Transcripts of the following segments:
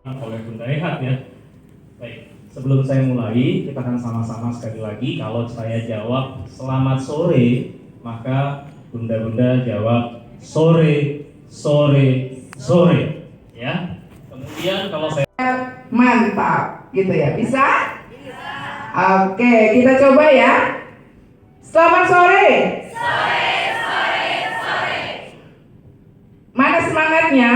oleh Bunda Rehat ya. Baik, sebelum saya mulai, kita akan sama-sama sekali lagi. Kalau saya jawab selamat sore, maka Bunda-bunda jawab sore, sore, sore. Ya. Kemudian kalau saya mantap, gitu ya, bisa? Oke, kita coba ya. Selamat sore. Mana semangatnya?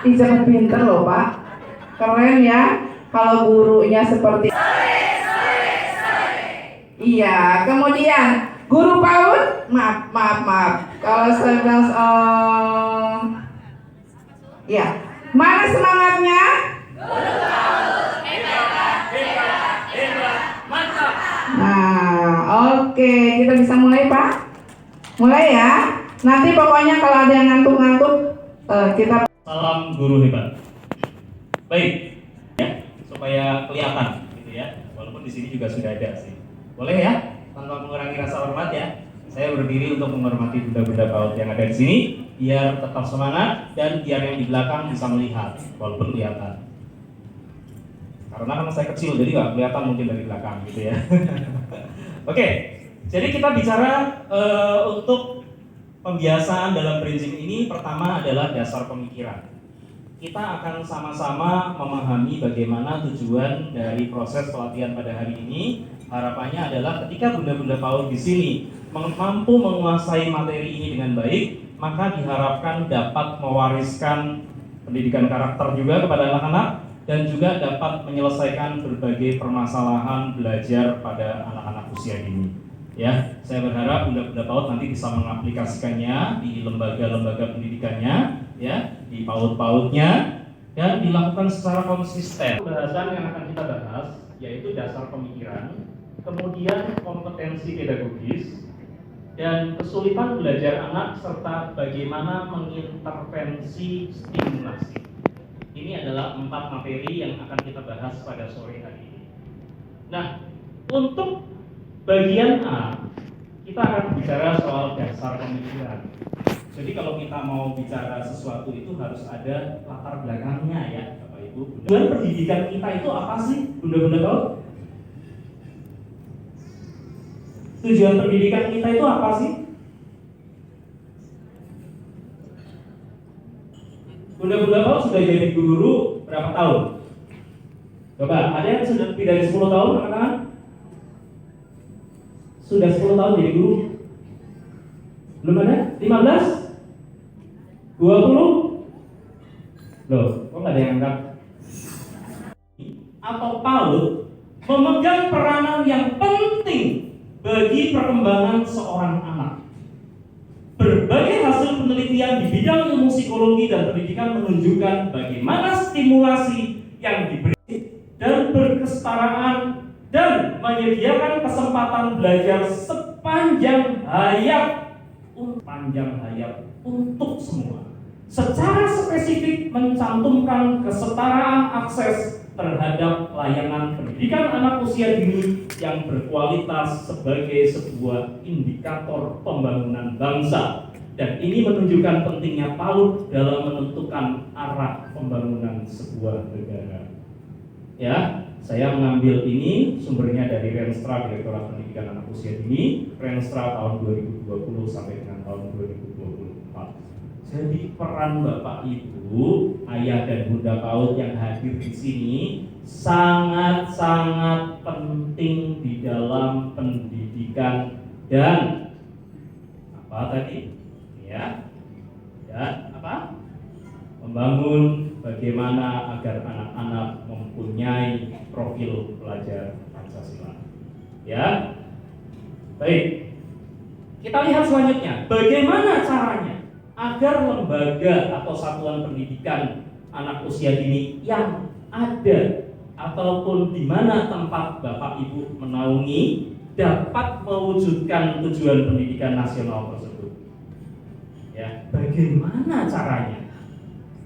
Jangan pinter loh Pak, keren ya. Kalau gurunya seperti iya, kemudian guru PAUD, maaf. Kalau sebelas ya, mana semangatnya? Nah, oke, kita bisa mulai Pak. Mulai ya. Nanti pokoknya kalau ada yang ngantuk-ngantuk, kita salam guru hebat. Baik, ya, supaya kelihatan gitu ya. Walaupun di sini juga sudah ada sih. Boleh ya, tanpa mengurangi rasa hormat ya. Saya berdiri untuk menghormati bunda-bunda PAUD yang ada di sini, biar tetap semangat dan biar yang di belakang bisa melihat, walaupun kelihatan. Karena kan saya kecil, jadi nggak kelihatan mungkin dari belakang gitu ya. Oke, jadi kita bicara untuk pembiasaan dalam prinsip ini. Pertama adalah dasar pemikiran. Kita akan sama-sama memahami bagaimana tujuan dari proses pelatihan pada hari ini. Harapannya adalah ketika bunda-bunda PAUD di sini mampu menguasai materi ini dengan baik, maka diharapkan dapat mewariskan pendidikan karakter juga kepada anak-anak dan juga dapat menyelesaikan berbagai permasalahan belajar pada anak-anak usia dini. Ya, saya berharap bunda-bunda PAUD nanti bisa mengaplikasikannya di lembaga-lembaga pendidikannya, ya, di PAUD-PAUDnya, dan dilakukan secara konsisten. Bahasan yang akan kita bahas yaitu dasar pemikiran, kemudian kompetensi pedagogis, dan kesulitan belajar anak serta bagaimana mengintervensi stimulasi. Ini adalah 4 materi yang akan kita bahas pada sore hari ini. Nah, untuk bagian A, kita akan bicara soal dasar pemikiran. Jadi kalau kita mau bicara sesuatu itu harus ada latar belakangnya ya, Bapak Ibu. Tujuan pendidikan kita itu apa sih, bunda-bunda PAUD? Tujuan pendidikan kita itu apa sih? Bunda-bunda PAUD sudah jadi guru berapa tahun? Coba, ada yang sudah lebih dari 10 tahun, katakan? Sudah 10 tahun jadi guru? Belum ada? 15? 20? Loh, kok nggak ada yang angkat? Atau PAUD memegang peranan yang penting bagi perkembangan seorang anak. Berbagai hasil penelitian di bidang ilmu psikologi dan pendidikan menunjukkan bagaimana stimulasi yang diberi dan berkesetaraan dan menyediakan kesempatan belajar sepanjang hayat untuk semua. Secara spesifik mencantumkan kesetaraan akses terhadap layanan pendidikan anak usia dini yang berkualitas sebagai sebuah indikator pembangunan bangsa. Dan ini menunjukkan pentingnya PAUD dalam menentukan arah pembangunan sebuah negara. Ya, saya mengambil ini sumbernya dari Renstra Direktorat Pendidikan Anak Usia Dini, Renstra tahun 2020 sampai dengan tahun 2024. Jadi peran Bapak Ibu, ayah dan bunda PAUD yang hadir di sini sangat-sangat penting di dalam pendidikan dan apa tadi? Ya, dan apa? Membangun bagaimana agar anak-anak mempunyai profil pelajar Pancasila. Ya, baik. Kita lihat selanjutnya, bagaimana caranya agar lembaga atau satuan pendidikan anak usia dini yang ada ataupun di mana tempat Bapak Ibu menaungi dapat mewujudkan tujuan pendidikan nasional tersebut. Ya, bagaimana caranya?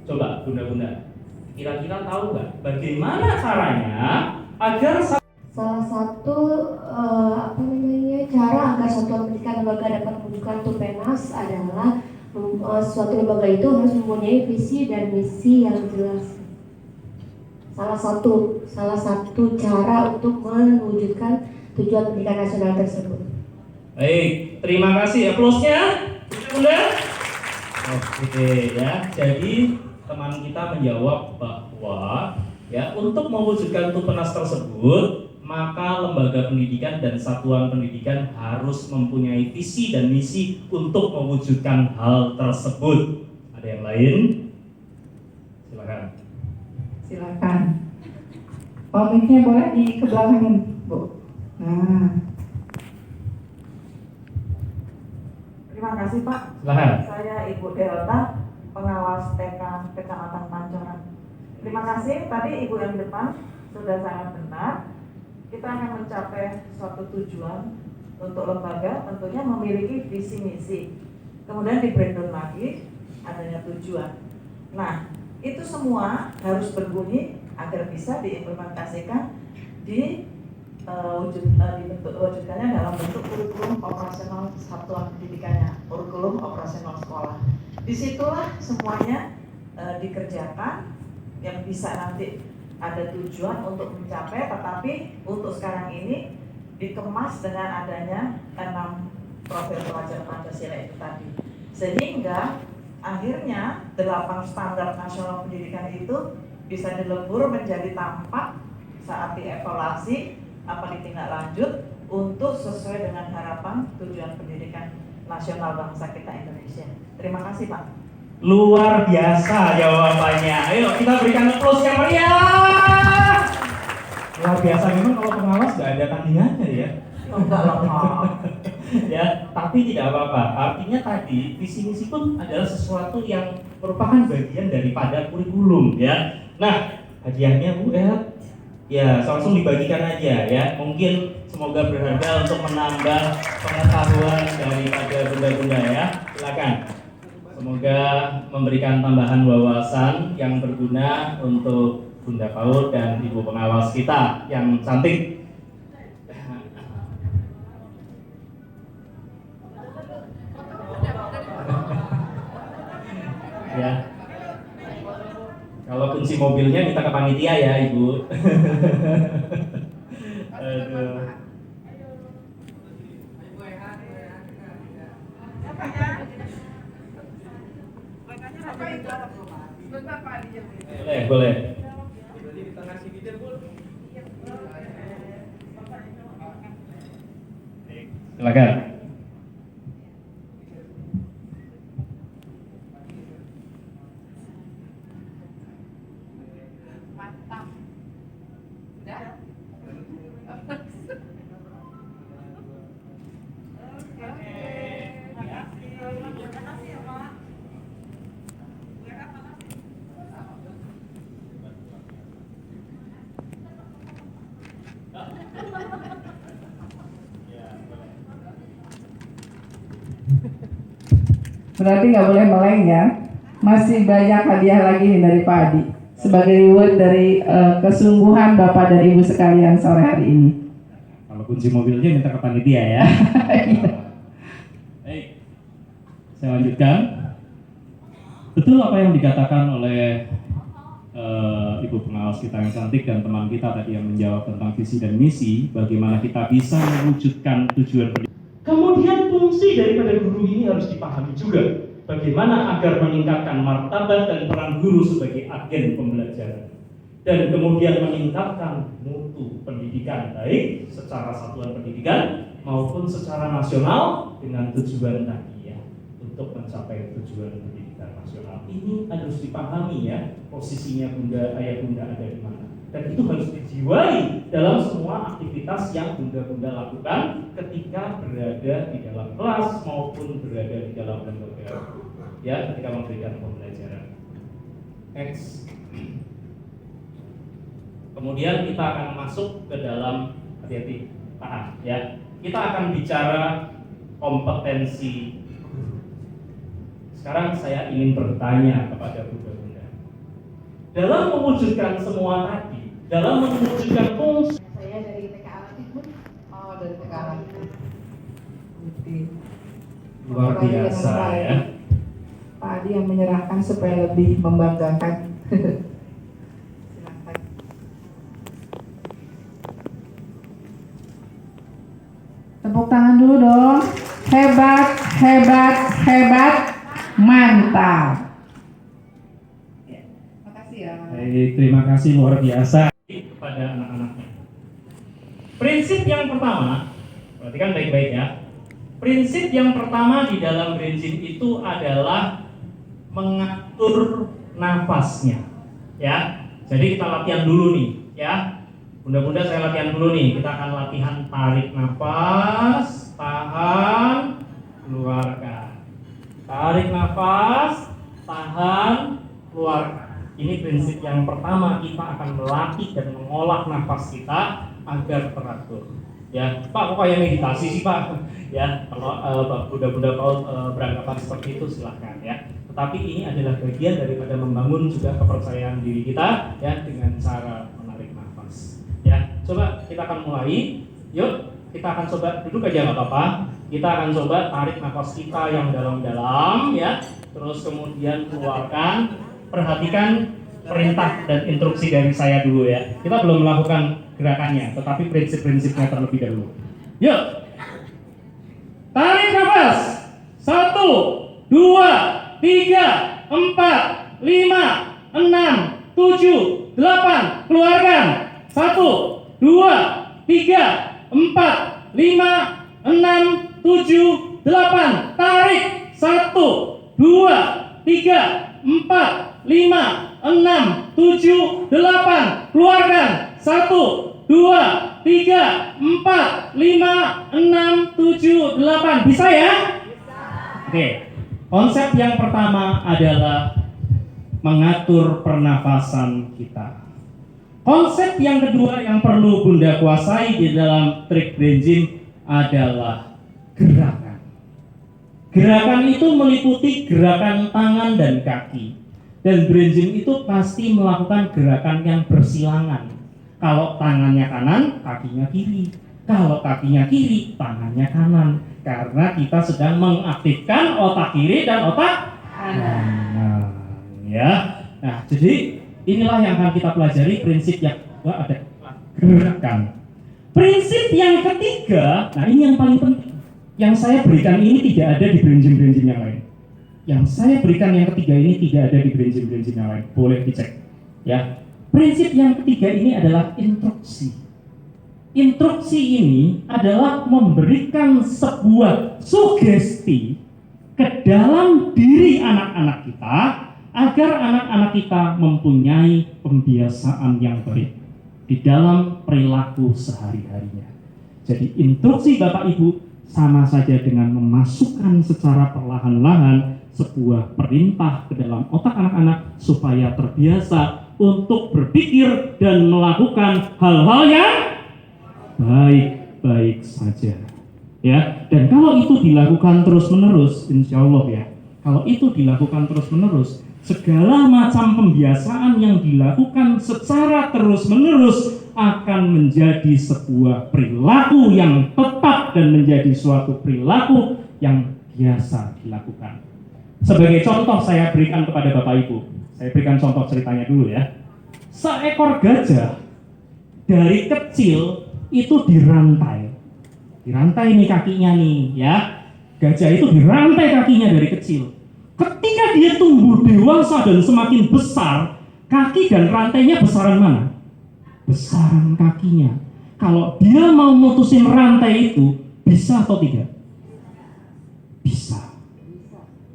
Coba bunda-bunda, kira-kira tahu nggak bagaimana caranya agar salah satu cara agar satuan pendidikan lembaga dapat mewujudkan TUPENAS adalah suatu lembaga itu harus mempunyai visi dan misi yang jelas. Salah satu cara untuk mewujudkan tujuan pendidikan nasional tersebut. Baik, terima kasih. Aplausnya, Bunda. Oke ya, jadi teman kita menjawab bahwa ya untuk mewujudkan Tupenas tersebut, maka lembaga pendidikan dan satuan pendidikan harus mempunyai visi dan misi untuk mewujudkan hal tersebut. Ada yang lain? Silakan. Silakan. Mic-nya boleh dikebelakangin, Bu. Nah. Terima kasih Pak. Silakan. Saya Ibu Delta, pengawas TK Kecamatan Pancoran. Terima kasih tadi Ibu yang depan sudah sangat benar. Kita akan mencapai suatu tujuan untuk lembaga tentunya memiliki visi misi. Kemudian di breakdown lagi adanya tujuan. Nah, itu semua harus berbunyi agar bisa diimplementasikan diwujudkannya dalam bentuk kurikulum operasional satuan pendidikannya, kurikulum operasional sekolah. Disitulah semuanya dikerjakan yang bisa nanti ada tujuan untuk mencapai, tetapi untuk sekarang ini dikemas dengan adanya 6 profil pelajar Pancasila itu tadi, sehingga akhirnya 8 standar nasional pendidikan itu bisa dilebur menjadi tampak saat dievaluasi apa ditindaklanjut untuk sesuai dengan harapan tujuan pendidikan nasional bangsa kita Indonesia. Terima kasih Pak. Luar biasa jawabannya. Ayo kita berikan aplaus yang meriah. Luar biasa, memang kalau pengawas nggak ada tandingannya ya. Enggak lah Pak. Ya, tapi tidak apa-apa. Artinya tadi visi misi pun adalah sesuatu yang merupakan bagian daripada kurikulum ya. Nah, hadiahnya Bu ya langsung dibagikan aja ya. Mungkin semoga berharga untuk menambah pengetahuan daripada bunda-bunda ya. Silakan. Semoga memberikan tambahan wawasan yang berguna untuk Bunda PAUD dan Ibu pengawas kita yang cantik. Ya. Kalau kunci mobilnya minta ke panitia ya, Ibu. Aduh. Boleh. Silakan. Berarti nggak boleh meleng ya. Masih banyak hadiah lagi nih dari Pak Adi sebagai reward dari kesungguhan Bapak dan Ibu sekalian sore hari ini. Kalau kunci mobilnya minta ke panitia ya. Baik, saya lanjutkan. Betul apa yang dikatakan oleh Ibu pengawas kita yang cantik dan teman kita tadi yang menjawab tentang visi dan misi, bagaimana kita bisa mewujudkan tujuan pendidikan. Kemudian fungsi daripada guru ini harus dipahami juga. Bagaimana agar meningkatkan martabat dan peran guru sebagai agen pembelajaran. Dan kemudian meningkatkan mutu pendidikan baik secara satuan pendidikan maupun secara nasional dengan tujuan tadi ya, untuk mencapai tujuan pendidikan nasional. Ini harus dipahami ya, posisinya Bunda, Ayah Bunda ada di mana. Dan itu harus dijiwai dalam semua aktivitas yang Bunda-Bunda lakukan ketika berada di dalam kelas maupun berada di dalam lembaga ya, ketika memberikan pembelajaran. Next. Kemudian kita akan masuk ke dalam, hati-hati, tahan ya. Kita akan bicara kompetensi. Sekarang saya ingin bertanya kepada Bunda-Bunda. Dalam mewujudkan semua tadi, dalam mewujudkan fungsi. Saya dari TK Alatif, Bu. Oh, dari TK Alatif. Luar biasa ya. Pak Adi yang menyerahkan supaya lebih membanggakan. Silakan. Tepuk tangan dulu dong. Hebat, hebat, hebat, mantap. Makasih ya. Baik, terima kasih luar biasa kepada anak-anaknya. Prinsip yang pertama, perhatikan baik-baik ya. Prinsip yang pertama di dalam brain gym itu adalah mengatur nafasnya, ya. Jadi kita latihan dulu nih, ya. Bunda-bunda saya latihan dulu nih. Kita akan latihan tarik nafas, tahan, keluarkan. Tarik nafas, tahan, keluarkan. Ini prinsip yang pertama, kita akan melatih dan mengolah nafas kita agar teratur. Ya, Pak, kok kayak meditasi sih Pak? Ya, kalau bunda-bunda mau beranggapan seperti itu silahkan ya. Tetapi ini adalah bagian daripada membangun juga kepercayaan diri kita ya dengan cara menarik nafas. Ya, coba kita akan mulai. Yuk, kita akan coba duduk aja nggak apa-apa. Kita akan coba tarik nafas kita yang dalam-dalam ya. Terus kemudian keluarkan. Perhatikan perintah dan instruksi dari saya dulu ya. Kita belum melakukan gerakannya, tetapi prinsip-prinsipnya terlebih dahulu. Yuk, tarik nafas. 1, 2, 3, 4, 5, 6, 7, 8. Keluarkan. 1, 2, 3, 4, 5, 6, 7, 8. Tarik. 1, 2, 3, 4, 5, 6, 7, 8. Keluarkan. 1, 2, 3, 4, 5, 6, 7, 8. Bisa ya? Oke. Konsep yang pertama adalah mengatur pernafasan kita. Konsep yang kedua yang perlu Bunda kuasai di dalam trik brain gym adalah gerakan. Gerakan itu meliputi gerakan tangan dan kaki. Dan brain gym itu pasti melakukan gerakan yang bersilangan. Kalau tangannya kanan, kakinya kiri. Kalau kakinya kiri, tangannya kanan. Karena kita sedang mengaktifkan otak kiri dan otak kanan. Ya. Nah, jadi inilah yang akan kita pelajari. Prinsip yang kedua ada gerakan. Prinsip yang ketiga, nah ini yang paling penting. Yang saya berikan ini tidak ada di brain gym yang lain. Yang saya berikan yang ketiga ini tidak ada di brain gym yang lain. Boleh dicek. Ya. Prinsip yang ketiga ini adalah instruksi. Instruksi ini adalah memberikan sebuah sugesti ke dalam diri anak-anak kita agar anak-anak kita mempunyai pembiasaan yang baik di dalam perilaku sehari-harinya. Jadi instruksi Bapak Ibu sama saja dengan memasukkan secara perlahan-lahan sebuah perintah ke dalam otak anak-anak supaya terbiasa untuk berpikir dan melakukan hal-hal yang baik-baik saja. Ya, dan kalau itu dilakukan terus-menerus, insya Allah ya, kalau itu dilakukan terus-menerus, segala macam pembiasaan yang dilakukan secara terus-menerus akan menjadi sebuah perilaku yang tetap dan menjadi suatu perilaku yang biasa dilakukan. Sebagai contoh saya berikan kepada Bapak Ibu, saya berikan contoh ceritanya dulu ya. Seekor gajah dari kecil itu dirantai nih kakinya nih ya. Gajah itu dirantai kakinya dari kecil. Ketika dia tumbuh dewasa dan semakin besar, kaki dan rantainya besaran mana? Besaran kakinya. Kalau dia mau mutusin rantai itu, bisa atau tidak? Bisa.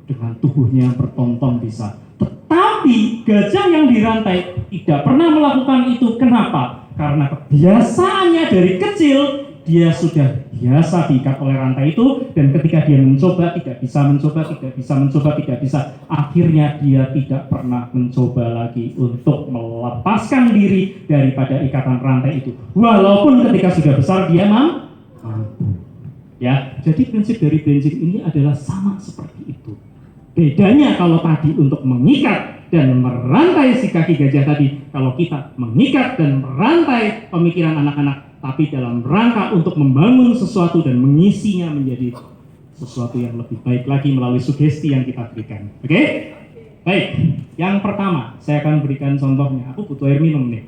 Dengan tubuhnya yang bertonton bisa. Tetapi gajah yang dirantai tidak pernah melakukan itu. Kenapa? Karena kebiasaannya dari kecil dia sudah biasa diikat oleh rantai itu, dan ketika dia mencoba tidak bisa, akhirnya dia tidak pernah mencoba lagi untuk melepaskan diri daripada ikatan rantai itu, walaupun ketika sudah besar dia mampu. Ya, jadi prinsip dari brain gym ini adalah sama seperti itu. Bedanya kalau tadi untuk mengikat dan merantai si kaki gajah tadi, kalau kita mengikat dan merantai pemikiran anak-anak, tapi dalam rangka untuk membangun sesuatu dan mengisinya menjadi sesuatu yang lebih baik lagi melalui sugesti yang kita berikan. Oke? Baik, yang pertama saya akan berikan contohnya. Aku butuh air minum nih.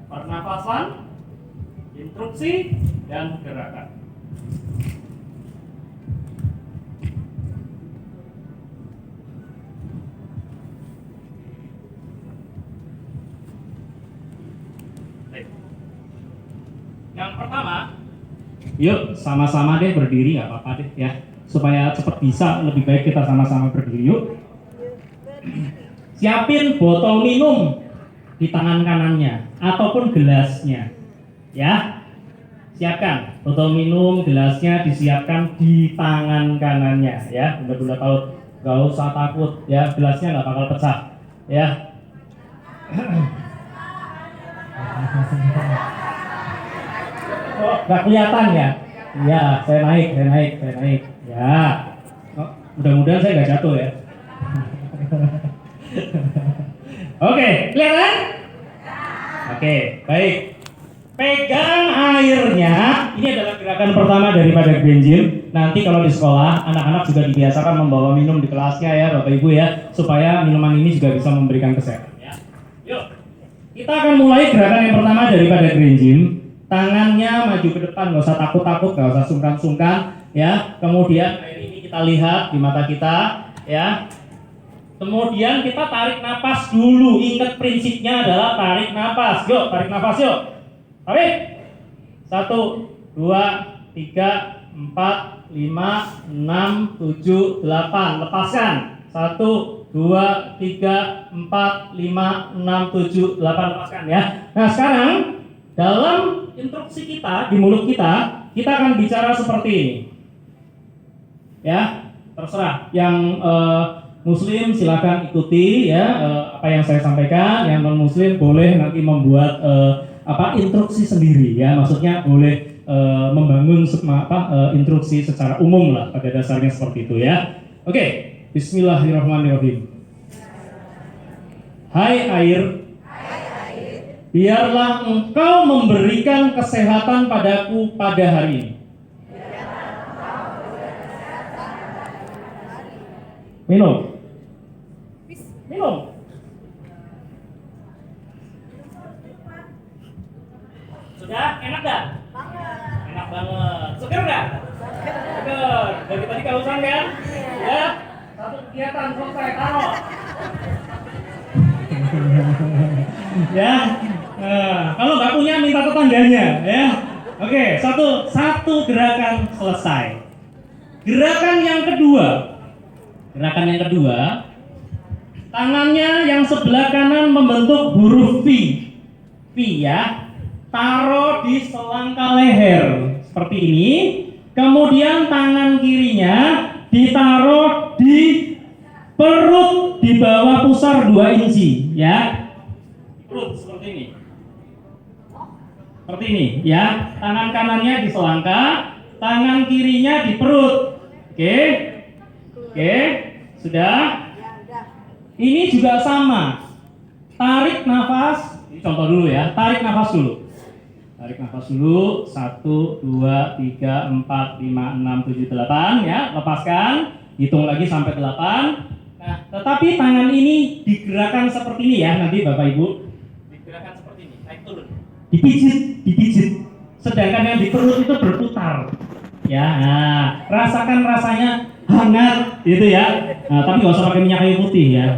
Pernafasan, instruksi, dan gerakan. Yang pertama, yuk sama-sama deh berdiri, nggak apa-apa deh ya, supaya cepat bisa. Lebih baik kita sama-sama berdiri yuk. Siapin botol minum di tangan kanannya ataupun gelasnya, ya. Siapkan botol minum, gelasnya disiapkan di tangan kanannya, ya. Bunda-bunda tahu, nggak usah takut, ya. Gelasnya nggak bakal pecah, ya. Oh, nggak kelihatan ya? Iya, saya naik. Ya, oh, mudah-mudahan saya nggak jatuh ya. Oke, kelihatan? Oke, baik. Pegang airnya. Ini adalah gerakan pertama daripada Green Gym. Nanti kalau di sekolah, anak-anak juga dibiasakan membawa minum di kelasnya ya, Bapak Ibu ya, supaya minuman ini juga bisa memberikan kesehatan. Ya. Yuk, kita akan mulai gerakan yang pertama daripada Green Gym. Tangannya maju ke depan, nggak usah takut-takut, nggak usah sungkan-sungkan, ya. Kemudian air ini kita lihat di mata kita, ya. Kemudian kita tarik napas dulu. Ingat prinsipnya adalah tarik napas. Yuk, tarik napas yuk. Tarik. 1, 2, 3, 4, 5, 6, 7, 8. Lepaskan. 1, 2, 3, 4, 5, 6, 7, 8. Lepaskan ya. Nah sekarang dalam instruksi kita di mulut kita akan bicara seperti ini. Ya, terserah. Yang Muslim silakan ikuti ya apa yang saya sampaikan. Yang non Muslim boleh nanti membuat instruksi sendiri ya. Maksudnya boleh membangun instruksi secara umum lah, pada dasarnya seperti itu ya. Oke, Bismillahirrahmanirrahim. Hai air, biarlah engkau memberikan kesehatan padaku pada hari ini. Minum. Sudah? Enak gak? Enak banget. Seger gak? Seger. Dari tadi kehausan kan? Ya. Satu kegiatan selesai, taruh. Ya. Kalau nggak punya minta tetangganya, ya. Oke, satu gerakan selesai. Gerakan yang kedua, tangannya yang sebelah kanan membentuk huruf V, ya. Taruh di selangkah leher seperti ini. Kemudian tangan kirinya ditaruh di perut di bawah pusar 2 inci, ya. Perut seperti ini. Seperti ini, ya. Tangan kanannya di selangkah, tangan kirinya di perut. Oke, sudah. Ini juga sama. Tarik nafas. Ini contoh dulu ya. Tarik nafas dulu. 1, 2, 3, 4, 5, 6, 7, 8 ya. Lepaskan. Hitung lagi sampai 8. Nah, tetapi tangan ini digerakkan seperti ini ya, nanti Bapak Ibu. Digerakkan seperti ini, naik turun. Dipijit. Sedangkan yang di perut itu berputar. Ya, nah, rasakan rasanya hangat gitu ya. Nah, tapi nggak usah pakai minyak kayu putih ya.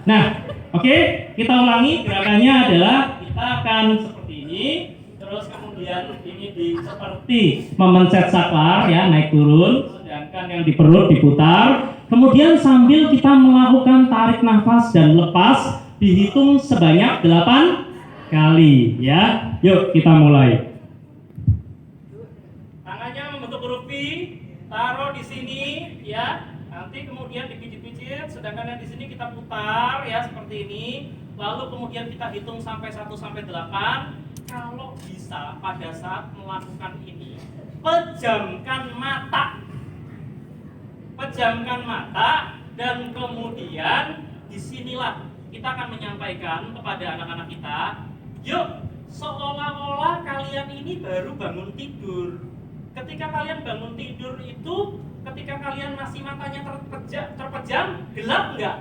Nah, oke, kita ulangi. Gerakannya adalah kita akan seperti ini, terus kemudian ini seperti memencet saklar ya, naik turun. Sedangkan yang di perut diputar. Kemudian sambil kita melakukan tarik nafas dan lepas, dihitung sebanyak 8 kali ya. Yuk kita mulai. Tangannya membentuk huruf V, taruh di sini ya. Nanti kemudian dipijit-pijit, sedangkan yang di sini kita putar ya seperti ini. Lalu kemudian kita hitung sampai 1 sampai 8. Kalau bisa pada saat melakukan ini, pejamkan mata. Dan kemudian disinilah kita akan menyampaikan kepada anak-anak kita, yuk, seolah-olah kalian ini baru bangun tidur. Ketika kalian bangun tidur itu, ketika kalian masih matanya terpejam, gelap enggak?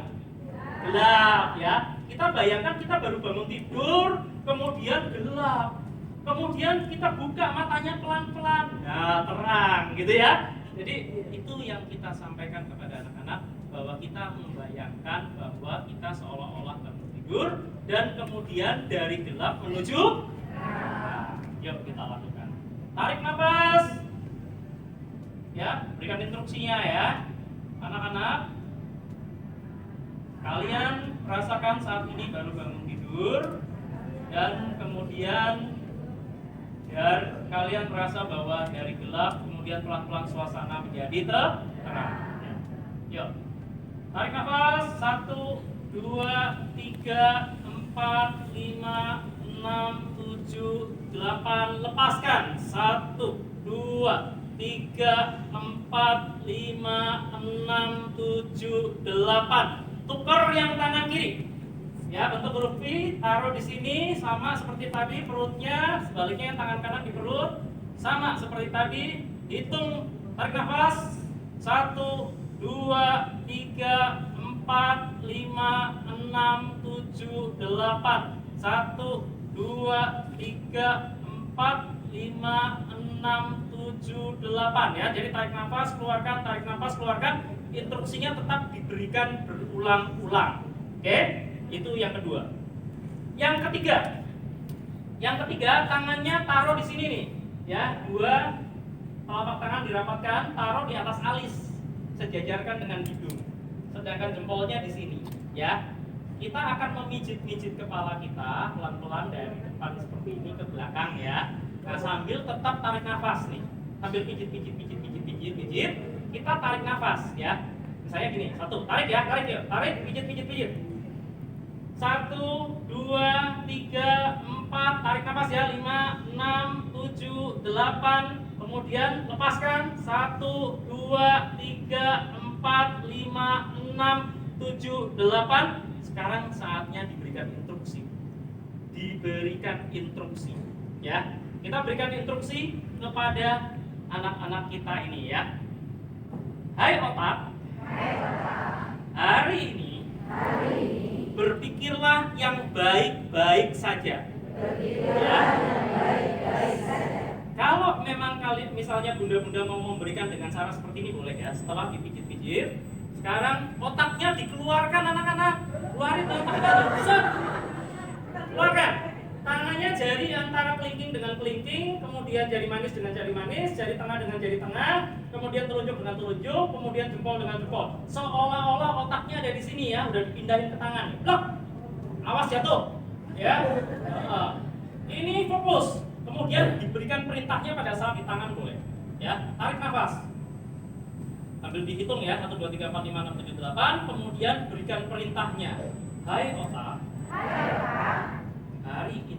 Gelap, ya. Kita bayangkan kita baru bangun tidur, kemudian gelap. Kemudian kita buka matanya pelan-pelan, nah terang, gitu ya. Jadi itu yang kita sampaikan kepada anak-anak, bahwa kita membayangkan bahwa kita seolah-olah bangun tidur dan kemudian dari gelap menuju terang. Yuk kita lakukan. Tarik nafas. Ya, berikan instruksinya ya. Anak-anak, kalian rasakan saat ini baru bangun tidur dan kemudian kalian merasa bahwa dari gelap kemudian pelan-pelan suasana menjadi terang. Yuk, tarik nafas. 1, 2, 3, 4, 5, 6, 7, 8. Lepaskan. 1, 2, 3, 4, 5, 6, 7, 8. Tukar yang tangan kiri. Ya, bentuk huruf V, taruh di sini sama seperti tadi, perutnya sebaliknya tangan kanan di perut, sama seperti tadi. Hitung, tarik nafas. 1, 2, 3, 4, 5, 6, 7, 8. 1, 2, 3, 4, 5, 6, 7, 8 ya. Jadi tarik nafas, keluarkan, tarik nafas, keluarkan. Instruksinya tetap diberikan berulang-ulang. Oke? Itu yang kedua. Yang ketiga, tangannya taruh di sini nih, ya. 2 telapak tangan dirapatkan, taruh di atas alis, sejajarkan dengan hidung. Sedangkan jempolnya di sini, ya. Kita akan memijit-mijit kepala kita pelan-pelan dari depan seperti ini ke belakang, ya. Nah, sambil tetap tarik nafas nih, sambil pijit. Kita tarik nafas, ya. Misalnya gini, 1, tarik ya, tarik, pijit. 1, 2, 3, 4, tarik nafas ya, 5, 6, 7, 8, kemudian lepaskan, 1, 2, 3, 4, 5, 6, 7, 8. Sekarang saatnya diberikan instruksi. Ya. Kita berikan instruksi kepada anak-anak kita ini ya. Hai otak, hari ini berpikirlah yang baik-baik saja. Kalau memang kalian misalnya bunda-bunda mau memberikan dengan cara seperti ini boleh ya. Setelah dipijit-pijit, sekarang otaknya dikeluarkan anak-anak. Keluarin otaknya, set. Keluarkan. Tangannya jari antara kelingking dengan kelingking, kemudian jari manis dengan jari manis, jari tengah dengan jari tengah, kemudian telunjuk dengan telunjuk, kemudian jempol dengan jempol. Seolah-olah otaknya ada di sini ya, udah dipindahin ke tangan. Blok. Awas jatuh. Ya. Ini fokus. Kemudian diberikan perintahnya pada saat di tangan boleh. Ya, tarik nafas. Sambil dihitung ya, 1 2 3 4 5 6 7 8, kemudian berikan perintahnya. Hai otak. Hari ini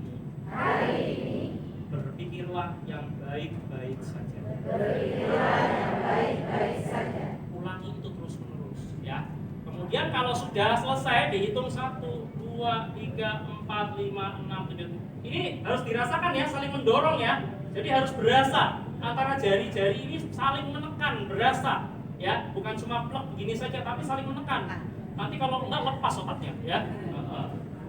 berpikirlah yang baik-baik saja. Ulangi itu terus-menerus ya. Kemudian kalau sudah selesai dihitung 1, 2, 3, 4, 5, 6, 7. Ini harus dirasakan ya, saling mendorong ya. Jadi harus berasa antara jari-jari ini saling menekan, berasa ya. Bukan cuma plek begini saja tapi saling menekan. Nanti kalau enggak lepas otaknya ya.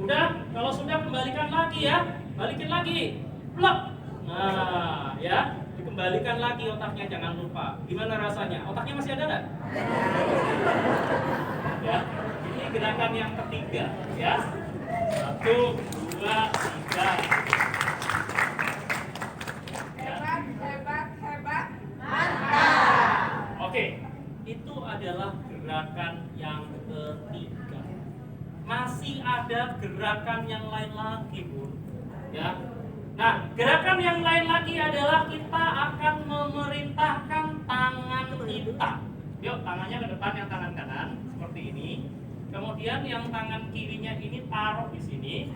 Udah, kalau sudah kembalikan lagi ya, balikin lagi, plek. Nah, ya, dikembalikan lagi otaknya, jangan lupa. Gimana rasanya? Otaknya masih ada nggak? Ya, ini gerakan yang ketiga, ya. 1, 2, 3. Hebat. Oke, itu adalah gerakan yang ketiga. Masih ada gerakan yang lain lagi, Bun. Ya. Nah, gerakan yang lain lagi adalah kita akan memerintahkan tangan kita. Yuk, tangannya ke depan, yang tangan kanan seperti ini. Kemudian yang tangan kirinya ini taruh di sini.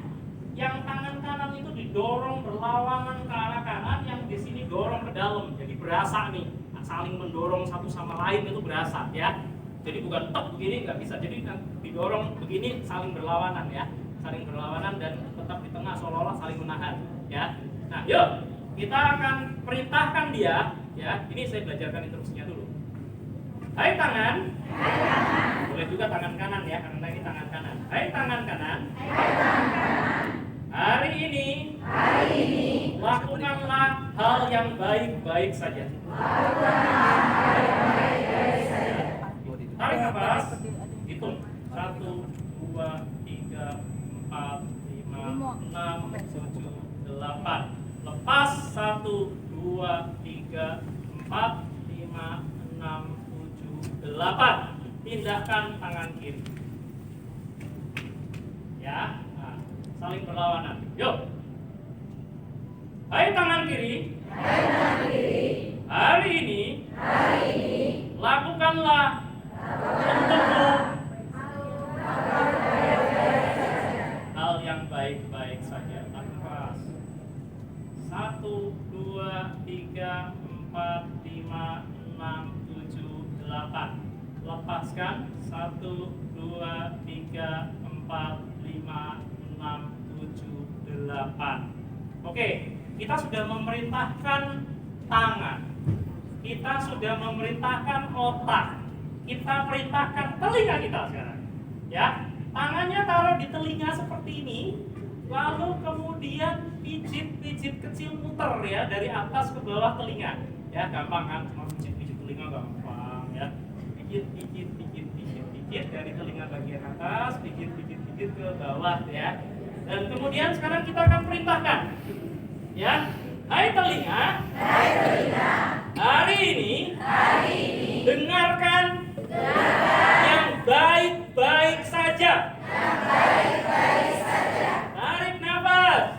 Yang tangan kanan itu didorong berlawanan ke arah kanan, yang di sini dorong ke dalam. Jadi berasa nih, saling mendorong satu sama lain itu berasa, ya. Jadi bukan tek begini, nggak bisa. Jadi didorong begini, saling berlawanan ya, saling berlawanan dan tetap di tengah seolah-olah saling menahan ya. Nah, yuk kita akan perintahkan dia ya. Ini saya belajarkan instruksinya dulu. Hai tangan, boleh juga tangan kanan ya, karena ini tangan kanan. Hai tangan kanan, hari ini lakukanlah hal yang baik-baik saja. Tarik nafas, hitung 1, 2, 3, 4, 5, 6, 7, 8. Lepas 1, 2, 3, 4, 5, 6, 7, 8. Pindahkan tangan kiri. Ya, nah, saling berlawanan. Yuk. Hai tangan kiri. Hari ini lakukanlah untukmu hal yang baik-baik saja. Nafas. 1, 2, 3, 4, 5, 6, 7, 8. Lepaskan. 1, 2, 3, 4, 5, 6, 7, 8. Oke, kita sudah memerintahkan tangan. Kita sudah memerintahkan otak. Kita perintahkan telinga kita sekarang. Ya, tangannya taruh di telinga seperti ini, lalu kemudian pijit-pijit kecil muter ya dari atas ke bawah telinga. Ya, gampang kan? Cuma pijit-pijit telinga gampang ya. Pijit dari telinga bagian atas, pijit ke bawah ya. Dan kemudian sekarang kita akan perintahkan. Ya, hai telinga. Hari ini dengarkan yang baik-baik saja. Tarik nafas.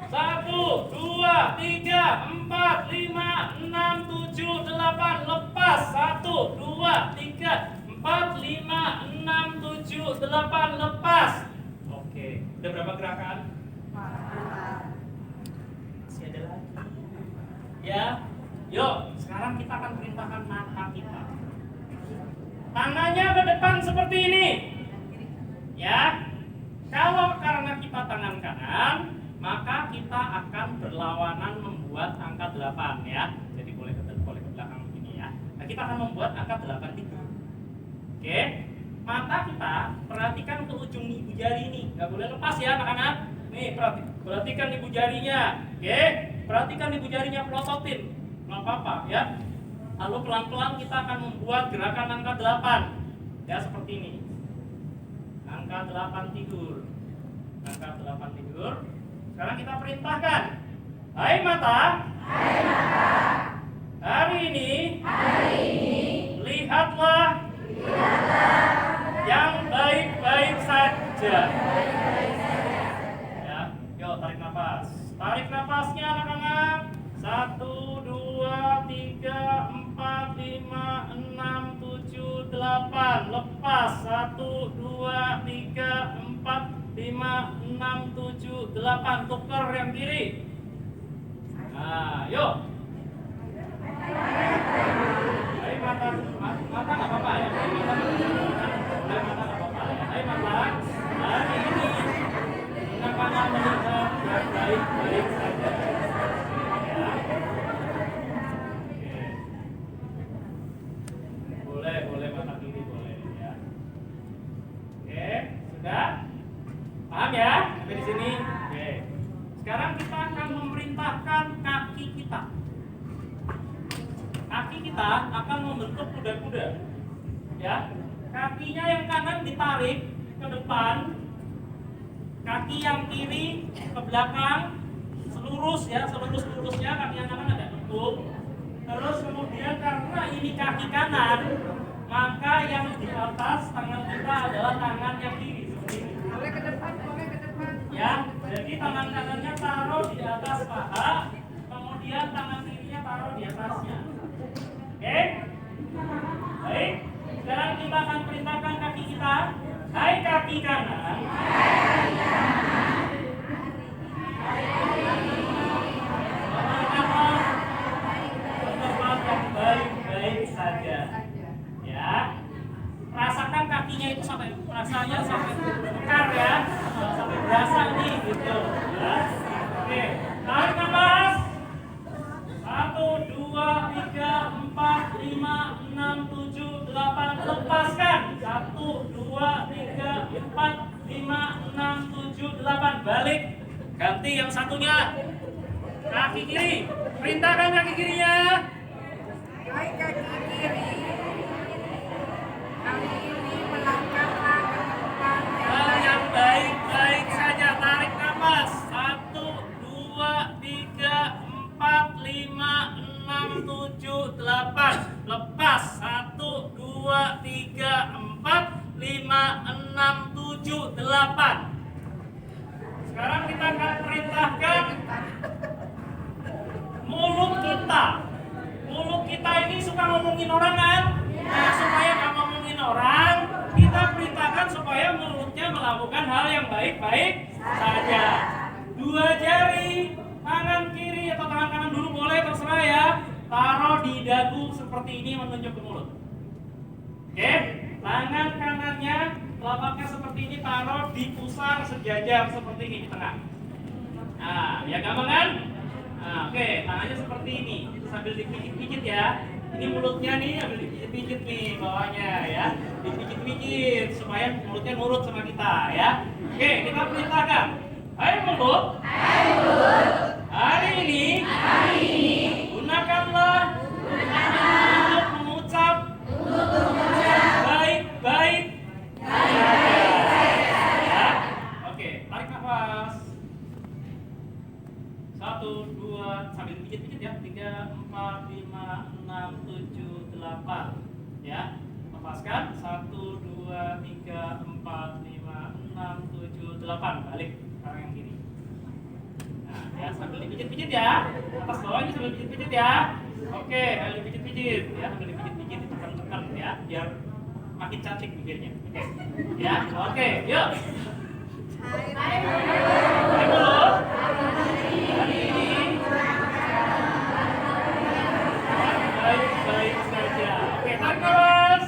1, 2, 3, 4, 5, 6, 7, 8. Lepas. 1, 2, 3, 4, 5, 6, 7, 8. Lepas. Oke, udah berapa gerakan? Masih ada lagi. Ya, yuk. Sekarang kita akan perintahkan mata kita. Tangannya ke depan seperti ini. Ya. Kalau karena kita tangan kanan, maka kita akan berlawanan membuat angka 8 ya. Jadi boleh ke belakang begini ya. Nah, kita akan membuat angka 8 itu. Oke. Mata kita perhatikan ke ujung ibu jari ini. Nggak boleh lepas ya anak-anak. Nih, perhatikan ibu jarinya. Oke. Perhatikan ibu jarinya, pelototin. Nggak apa-apa ya. Lalu pelan-pelan kita akan membuat gerakan angka 8. Ya, seperti ini. Angka 8 tidur. Angka 8 tidur. Sekarang kita perintahkan. Hai mata. Hari ini lihatlah yang baik-baik saja. Ya, yuk tarik nafas. Tarik nafasnya anak-anak. 1, 2, 3, 4, 5, 6, 7, 8. Lepas. 1, 2, 3, 4, 5, 6, 7, 8. Tukar yang kiri. Nah, yuk. Hai mata nggak apa-apa ya. Hai mata nggak apa-apa ya. Hai mata. Hari ini akan melihat yang baik-baik saja. Boleh mata kiri boleh ya. Oke, sudah? Paham ya? Sampai di sini? Oke. Sekarang kita akan memerintahkan kaki kita. Kaki kita akan membentuk kuda-kuda. Ya. Kakinya yang kanan ditarik ke depan. Kaki yang kiri ke belakang. Selurus ya, selurus-lurusnya kaki yang kanan agak bentuk. Terus kemudian karena ini kaki kanan, maka yang di atas tangan kita adalah tangan yang kiri seperti ini. Boleh ke depan. Ya, jadi tangan kanannya taruh di atas paha, kemudian tangan kirinya taruh di atasnya. Oke? Baik. Sekarang kita akan perintahkan kaki kita. Hai kaki kanan. Tempat yang baik-baik saja. Ya. 5, 6, 7, 8. Balik. Ganti yang satunya. Kaki kiri. Perintahkan kaki kirinya. Hai kaki kiri, kali ini melangkahlah ke depan Yang baik-baik saja. Tarik nafas. 1, 2, 3, 4, 5, 6, 7, 8. Lepas. 1, 2, 3, 4, 5, 6, 7, 8. Sekarang kita akan perintahkan mulut kita. Mulut kita ini suka ngomongin orang kan? Nah, supaya nggak ngomongin orang, kita perintahkan supaya mulutnya melakukan hal yang baik-baik saja. 2 jari, tangan kiri atau tangan kanan dulu boleh, terserah ya. Taruh di dagu seperti ini menunjuk ke mulut. Oke, tangan kanannya telapaknya seperti ini, taruh di pusar sejajar seperti ini di tengah. Nah, ya gampang kan? Nah, oke, tangannya seperti ini sambil dipijit-pijit ya. Ini mulutnya nih ambil dipijit-pijit nih bawahnya ya. Dipijit-pijit supaya mulutnya nurut sama kita ya. Oke, kita perintahkan. Hai mulut. Hari ini gunakanlah untuk mengucap baik-baik ya. Oke, tarik nafas. 1, 2, sambil pijit-pijit ya. 3, 4, 5, 6, 7, 8 ya. Lepaskan. 1, 2, 3, 4, 5, 6, 7, 8. Balik sekarang yang kiri. Nah, ya sambil dipijit-pijit ya. Atas bawahnya sambil dipijit-pijit ya. Oke, sambil dipijit-pijit ya, sambil dipijit-pijit ditekan-tekan ya, biar makin cantik bibirnya. Oke. Ya, oke, yuk. Hai mulut. Hari ini baik-baik saja. Oke, tarik nafas.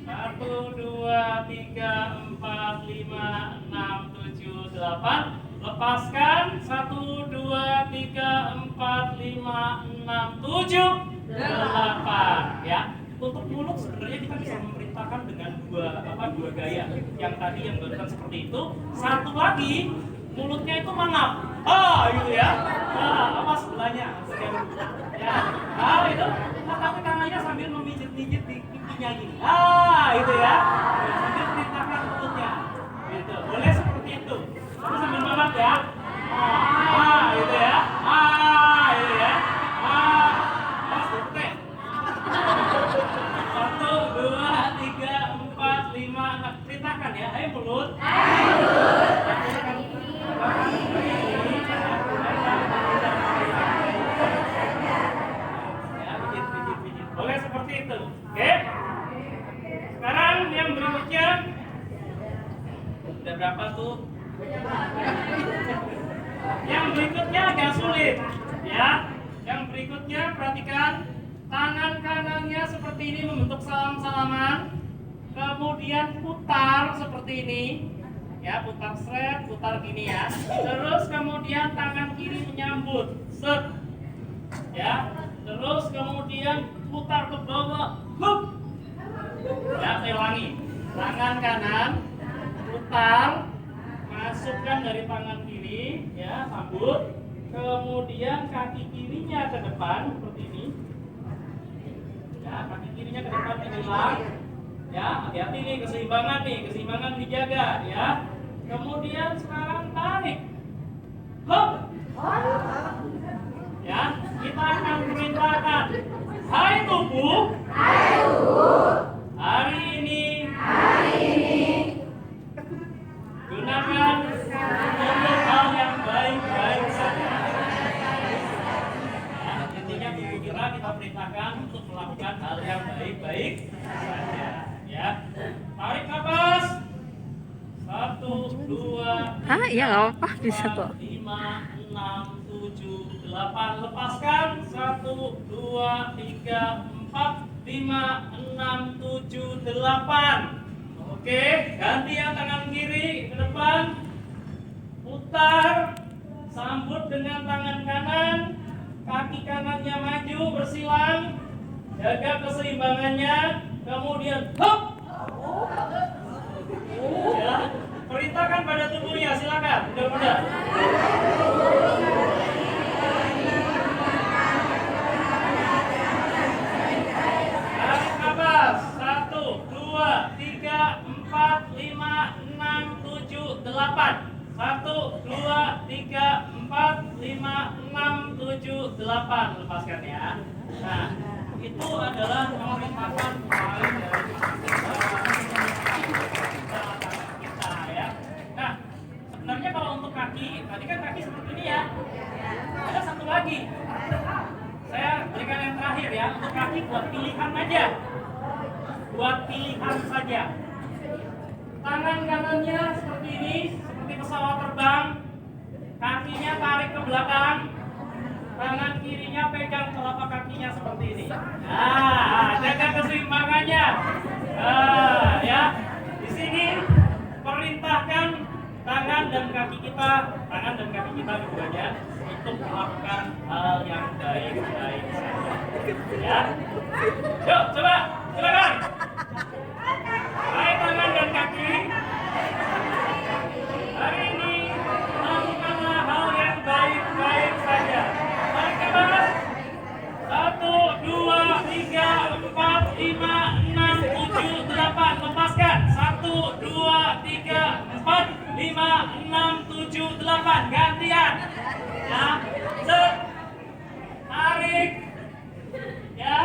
1, 2, 3, 4, 5, 6, 7, 8. Lepaskan. 1, 2, 3, 4, 5, 6, 7, 8 ya. Untuk mulut sebenarnya kita bisa memerintahkan dengan dua gaya. Yang tadi yang barusan seperti itu. Satu lagi mulutnya itu mangap. Gitu ya. Apa sebelahnya? Ya. Itu. Tapi tangannya sambil memijit-mijit di pipinya gini. Itu ya. Sambil perintahkan mulutnya. Gitu. Boleh seperti itu. Tapi sambil mangap ya. Gitu ya. Gitu ya. Pas deh. 1, 2, 3, 4, 5, 6. Perintahkan ya. Hai mulut. Ya, pijit. Boleh seperti itu. Oke. Sekarang yang berikutnya. Udah berapa tuh? Yang berikutnya agak sulit. Ya. Yang berikutnya perhatikan. Tangan kanannya seperti ini membentuk salam-salaman. Kemudian putar seperti ini. Ya, putar seret, putar gini ya. Terus kemudian tangan kiri menyambut. Set. Ya. Terus kemudian putar ke bawah. Hup. Ya, saya ulangi. Tangan kanan putar, masukkan dari tangan kiri, ya, sambut. Kemudian kaki kirinya ke depan seperti ini. Ya, kaki kirinya ke depan hilang. Ya, hati-hati nih, keseimbangan dijaga ya. Kemudian sekarang tarik. Hop. Ya, kita akan perintahkan. Hai tubuh. Hari ini gunakan untuk hal yang baik-baik saja. Ya, intinya tubuh kita perintahkan untuk melakukan hal yang baik-baik saja. Ya, tarik nafas. 1, 2, iya nggak apa-apa, bisa 4, kok. 5, 6, 7, 8. Lepaskan. 1, 2, 3, 4, 5, 6, 7, 8. Oke, ganti yang tangan kiri ke depan. Putar. Sambut dengan tangan kanan. Kaki kanannya maju bersilang. Jaga keseimbangannya. Kemudian hop. Ya. perintahkan pada tubuhnya, silakan. Mudah-mudah. Tarik nafas. 1, 2, 3, 4, 5, 6, 7, 8. 1, 2, 3, 4, 5, 6, 7, 8. Lepaskan ya. Nah, itu adalah merupakan paling dari kita ya. Nah, sebenarnya kalau untuk kaki, tadi kan kaki seperti ini ya. Ada satu lagi. Saya berikan yang terakhir ya. Untuk kaki buat pilihan aja. Buat pilihan saja. Tangan kanannya seperti ini, seperti pesawat terbang. Kakinya tarik ke belakang. Tangan kirinya pegang telapak kakinya seperti ini. Nah, jaga keseimbangannya. Ya. Di sini perintahkan tangan dan kaki kita keduanya untuk melakukan hal yang baik-baik saja. Ya. Yuk, coba, silakan. Hai tangan dan kaki. Hari ini lakukanlah hal yang baik-baik saja. Tarik nafas. 1, 2, 3, 4, 5, 6, 7, 8. Lepaskan. 1, 2, 3, 4, 5, 6, 7, 8. Gantian. Ya. Set. Tarik. Ya.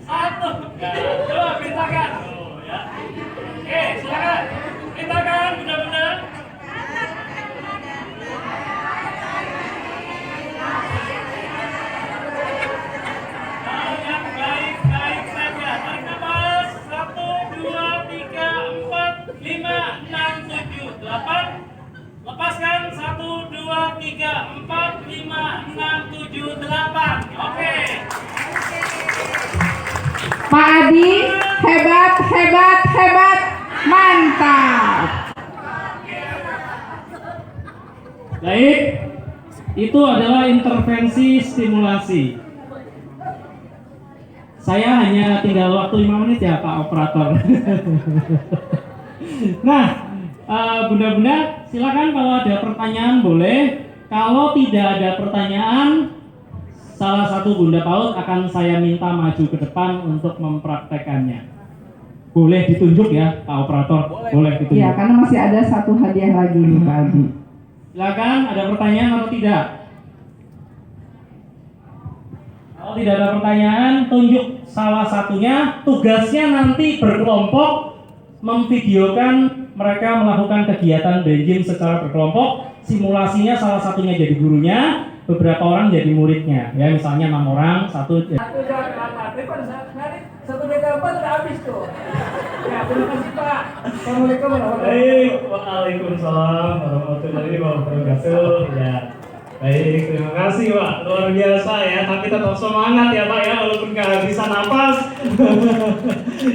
1. Ya. Coba perintahkan. Oh, ya. Oke, silakan. Perintahkan mudah-mudahan. Hal yang baik-baik saja. Tarik nafas. 1, 2, 3, 4, 5, 6, 7, 8. Lepaskan. 1, 2, 3, 4, 5, 6, 7, 8. Oke. Pak Adi, hebat, hebat, hebat, mantap. Baik, itu adalah intervensi stimulasi. Saya hanya tinggal waktu 5 menit ya Pak Operator. Nah, bunda-bunda silakan kalau ada pertanyaan boleh. Kalau tidak ada pertanyaan, salah satu bunda PAUD akan saya minta maju ke depan untuk mempraktekannya. Boleh ditunjuk ya Pak Operator? Boleh ditunjuk. Ya, karena masih ada satu hadiah lagi nih Pak Adi. Silakan, ada pertanyaan atau tidak? Kalau tidak ada pertanyaan, tunjuk salah satunya. Tugasnya nanti berkelompok memvideokan mereka melakukan kegiatan brain gym secara berkelompok. Simulasinya salah satunya jadi gurunya, beberapa orang jadi muridnya. Ya, misalnya 6 orang, satu. Satu jam lama, depan satu meter udah habis tuh. Ya, terima kasih Pak. Assalamualaikum warahmatullahi Baik, waalaikumsalam warahmatullahi wabarakatuh. Ya, baik, terima kasih Pak, luar biasa ya. Tapi tetap semangat ya Pak ya, walaupun kehabisan napas.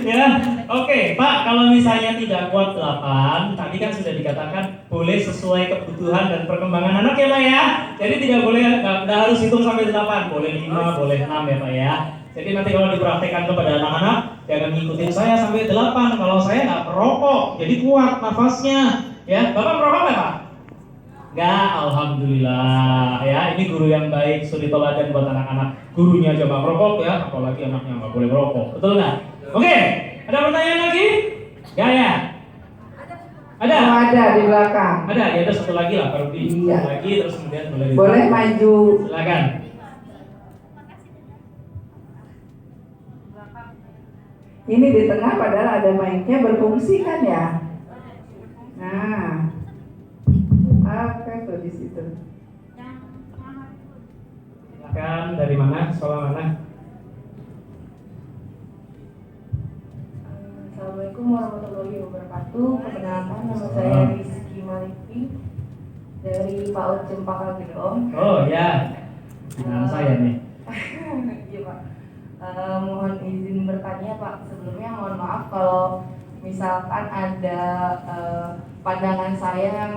Ya, oke Pak, kalau misalnya tidak kuat 8, tadi kan sudah dikatakan boleh sesuai kebutuhan dan perkembangan anak ya Pak ya. Jadi tidak boleh, nggak harus hitung sampai 8, boleh 5, boleh 6 ya Pak ya. Jadi nanti kalau dipraktekkan kepada anak-anak, jangan ngikutin saya sampai 8. Kalau saya nggak perokok, jadi kuat nafasnya. Ya, Bapak merokok nggak Pak? Nggak, alhamdulillah. Ya, ini guru yang baik, suri teladan buat anak-anak. Gurunya aja nggak merokok ya, apalagi anaknya nggak boleh merokok. Betul nggak? Oke, ada pertanyaan lagi? Nggak ya? Ada? Oh, ada di belakang. Ada, ya ada satu lagi lah, Pak Rudi. Iya. Satu lagi, terus kemudian Boleh maju. Silakan. Ini di tengah padahal ada mic-nya berfungsi kan ya? Nah, apa tuh di situ? Silakan, dari mana? Sekolah mana? Assalamualaikum warahmatullahi wabarakatuh. Perkenalkan, nama saya Rizky Maliki dari PAUD Cempaka Gedong. Oh ya, dengan saya nih. Iya Pak. Mohon izin bertanya Pak. Sebelumnya mohon maaf kalau misalkan ada pandangan saya yang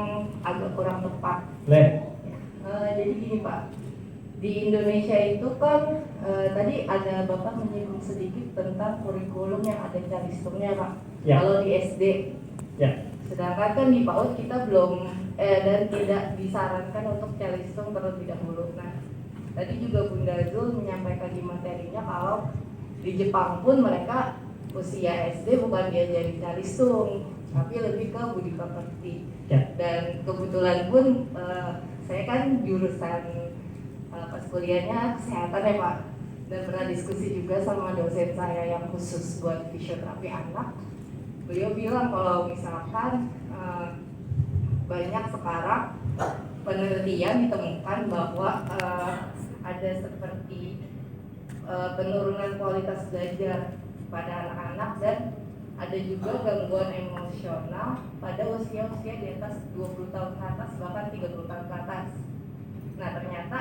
agak kurang tepat. Boleh. Jadi gini Pak, di Indonesia itu kan tadi ada Bapak menyinggung sedikit tentang kurikulum yang ada caristumnya Pak. Ya. Kalau di SD, Ya. Sedangkan kan di PAUD kita belum dan tidak disarankan untuk calistung terlebih dahulu. Nah, tadi juga Bunda Zul menyampaikan di materinya kalau di Jepang pun mereka usia SD bukan diajari calistung, tapi lebih ke budi pekerti. Ya. Dan kebetulan pun saya kan jurusan pas kuliahnya kesehatan ya Pak, dan pernah diskusi juga sama dosen saya yang khusus buat fisioterapi anak. Beliau bilang kalau misalkan banyak sekarang penelitian ditemukan bahwa ada seperti penurunan kualitas belajar pada anak-anak dan ada juga gangguan emosional pada usia-usia di atas 20 tahun ke atas, bahkan 30 tahun ke atas. Nah, ternyata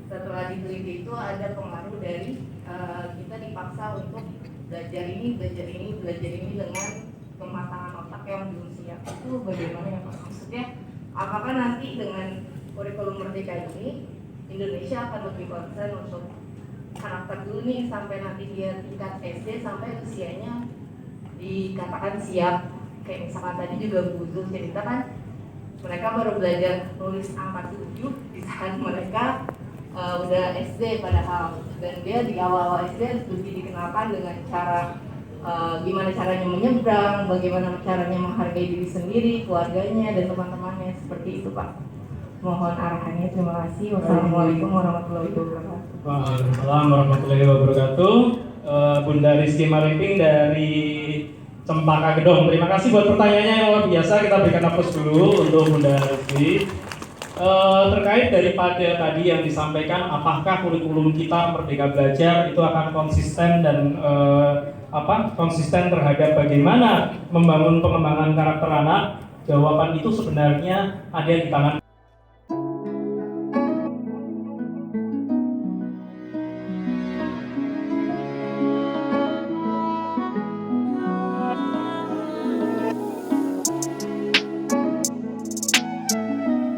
setelah diteliti itu ada pengaruh dari kita dipaksa untuk belajar ini dengan kematangan otak yang belum siap. Itu bagaimana ya Pak? Maksudnya, apakah nanti dengan kurikulum merdeka ini Indonesia akan lebih concern untuk karakter dulu nih sampai nanti dia tingkat SD sampai usianya dikatakan siap. Kayak misalkan tadi juga Bu Zul cerita kan, mereka baru belajar nulis angka 7 di saat mereka udah SD padahal, dan dia di awal-awal SD lebih dikenalkan dengan cara gimana caranya menyeberang, bagaimana caranya menghargai diri sendiri, keluarganya dan teman-temannya, seperti itu Pak. Mohon arahannya, terima kasih. Wassalamualaikum warahmatullahi wabarakatuh. Waalaikumsalam warahmatullahi wabarakatuh. Bunda Rizky Marimping dari Cempaka Gedong. Terima kasih buat pertanyaannya yang luar biasa. Kita berikan aplaus dulu untuk Bunda Rizky. Terkait daripada tadi yang disampaikan, apakah kurikulum kita Merdeka Belajar itu akan konsisten dan konsisten terhadap bagaimana membangun pengembangan karakter anak? Jawaban itu sebenarnya ada di tangan